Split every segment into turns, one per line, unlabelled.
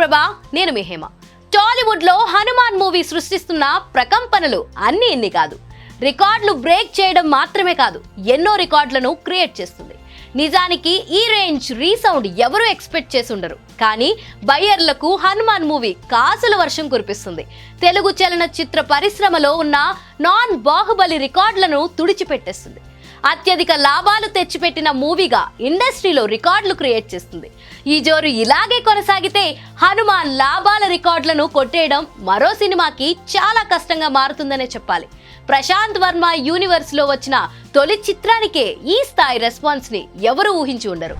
ప్రభా, నేను మీ హేమ. టాలీవుడ్ లో హనుమాన్ మూవీ సృష్టిస్తున్న ప్రకంపనలు అన్ని ఇన్ని కాదు. రికార్డులు బ్రేక్ చేయడం మాత్రమే కాదు, ఎన్నో రికార్డులను క్రియేట్ చేస్తుంది. నిజానికి ఈ రేంజ్ రీసౌండ్ ఎవరూ ఎక్స్పెక్ట్ చేసి ఉండరు. కానీ బయ్యర్లకు హనుమాన్ మూవీ కాసుల వర్షం కురిపిస్తుంది. తెలుగు చలనచిత్ర పరిశ్రమలో ఉన్న నాన్ బాహుబలి రికార్డులను తుడిచిపెట్టేస్తుంది. అత్యధిక లాభాలు తెచ్చిపెట్టిన మూవీగా ఇండస్ట్రీలో రికార్డులు క్రియేట్ చేస్తుంది. ఈ జోరు ఇలాగే కొనసాగితే హనుమాన్ లాభాల రికార్డులను కొట్టేయడం మరో సినిమాకి చాలా కష్టంగా మారుతుందనే చెప్పాలి. ప్రశాంత్ వర్మ యూనివర్స్ లో వచ్చిన తొలి చిత్రానికే ఈ స్థాయి రెస్పాన్స్ ని ఎవరు ఊహించి ఉండరు.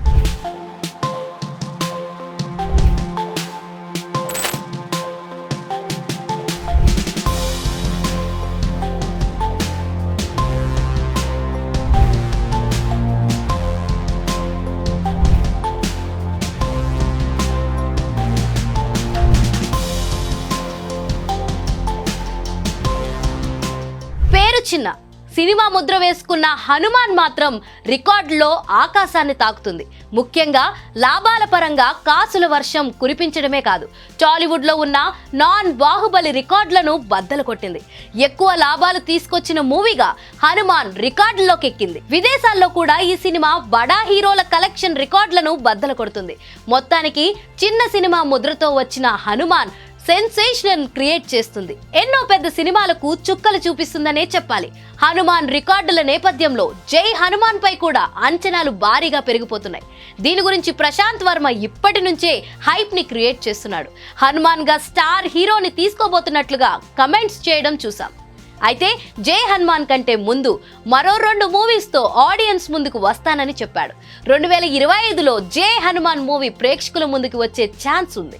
చిన్న సినిమా ముద్ర వేసుకున్న హనుమాన్ మాత్రం రికార్డులో ఆకాశాన్ని తాకుతుంది. ముఖ్యంగా లాభాల పరంగా కాసుల వర్షం కురిపించడమే కాదు, టాలీవుడ్ లో ఉన్న నాన్ బాహుబలి రికార్డులను బద్దలు కొట్టింది. ఎక్కువ లాభాలు తీసుకొచ్చిన మూవీగా హనుమాన్ రికార్డులోకి ఎక్కింది. విదేశాల్లో కూడా ఈ సినిమా బడా హీరోల కలెక్షన్ రికార్డులను బద్దలు కొడుతుంది. మొత్తానికి చిన్న సినిమా ముద్రతో వచ్చిన హనుమాన్ సెన్సేషన్ క్రియేట్ చేస్తుంది. ఎన్నో పెద్ద సినిమాలకు చుక్కలు చూపిస్తుందనే చెప్పాలి. హనుమాన్ రికార్డుల నేపథ్యంలో జై హనుమాన్ పై కూడా అంచనాలు భారీగా పెరిగిపోతున్నాయి. దీని గురించి ప్రశాంత్ వర్మ ఇప్పటి నుంచే హైప్ ని క్రియేట్ చేస్తున్నాడు. హనుమాన్ గా స్టార్ హీరోని తీసుకోబోతున్నట్లుగా కమెంట్స్ చేయడం చూసాం. అయితే జై హనుమాన్ కంటే ముందు మరో 2 మూవీస్ తో ఆడియన్స్ ముందుకు వస్తానని చెప్పాడు. 2025లో జై హనుమాన్ మూవీ ప్రేక్షకుల ముందుకు వచ్చే ఛాన్స్ ఉంది.